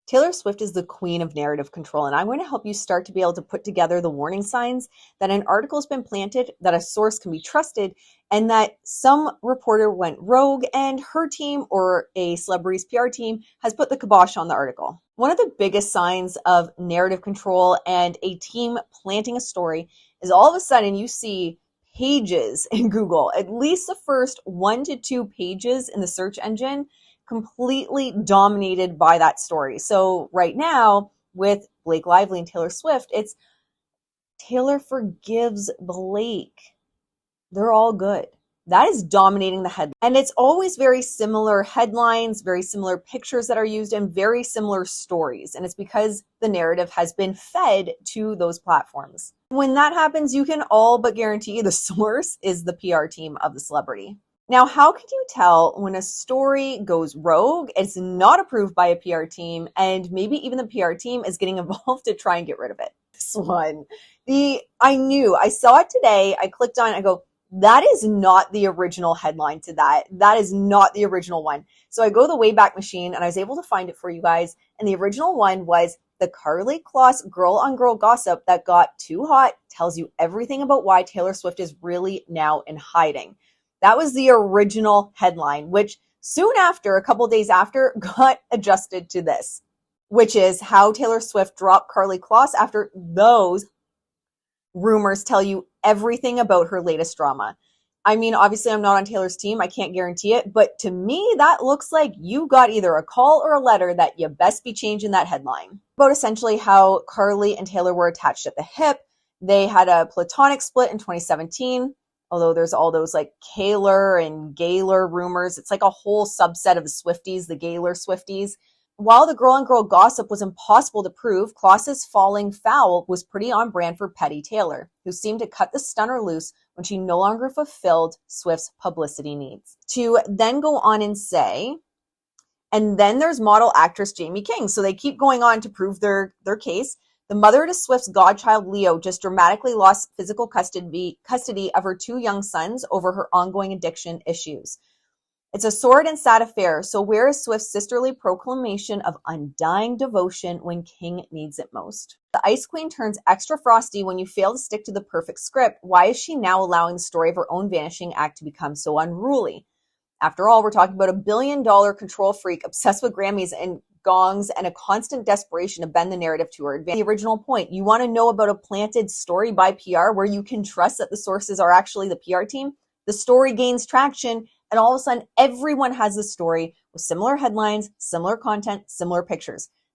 Taylor Swift is the queen of narrative control, and I'm going to help you start to be able to put together the warning signs that an article has been planted, that a source can be trusted, and that some reporter went rogue and her team or a celebrity's PR team has put the kibosh on the article. One of the biggest signs of narrative control and a team planting a story is all of a sudden you see pages in Google, at least the first 1 to 2 pages in the search engine, completely dominated by that story. So right now with Blake Lively and Taylor Swift, it's Taylor forgives Blake. They're all good. That is dominating the headline. And it's always very similar headlines, very similar pictures that are used, and very similar stories. And it's because the narrative has been fed to those platforms. When that happens, you can all but guarantee the source is the PR team of the celebrity. Now, how can you tell when a story goes rogue, it's not approved by a PR team, and maybe even the PR team is getting involved to try and get rid of it? This one, I saw it today. I clicked on it. I go, that is not the original headline to that. That is not the original one. So I go to the Wayback Machine and I was able to find it for you guys. And the original one was the Karlie Kloss girl on girl gossip that got too hot, tells you everything about why Taylor Swift is really now in hiding. That was the original headline, which soon after, a couple days after, got adjusted to this, which is how Taylor Swift dropped Karlie Kloss after those rumors tell you everything about her latest drama. I mean, obviously I'm not on Taylor's team. I can't guarantee it. But to me, that looks like you got either a call or a letter that you best be changing that headline. About essentially how Karlie and Taylor were attached at the hip. They had a platonic split in 2017. Although there's all those like Kaylor and Gaylor rumors. It's like a whole subset of the Swifties, the Gaylor Swifties. While the girl-on-girl gossip was impossible to prove, Kloss's falling foul was pretty on brand for petty Taylor, who seemed to cut the stunner loose when she no longer fulfilled Swift's publicity needs. To then go on and say, and then there's model actress Jamie King. So they keep going on to prove their case. The mother to Swift's godchild, Leo, just dramatically lost physical custody of her 2 young sons over her ongoing addiction issues. It's a sordid and sad affair, so where is Swift's sisterly proclamation of undying devotion when King needs it most? The Ice Queen turns extra frosty when you fail to stick to the perfect script. Why is she now allowing the story of her own vanishing act to become so unruly? After all, we're talking about a billion-dollar control freak obsessed with Grammys and gongs and a constant desperation to bend the narrative to her advantage. The original point, you want to know about a planted story by PR where you can trust that the sources are actually the PR team? The story gains traction, and all of a sudden everyone has the story with similar headlines, similar content, similar pictures.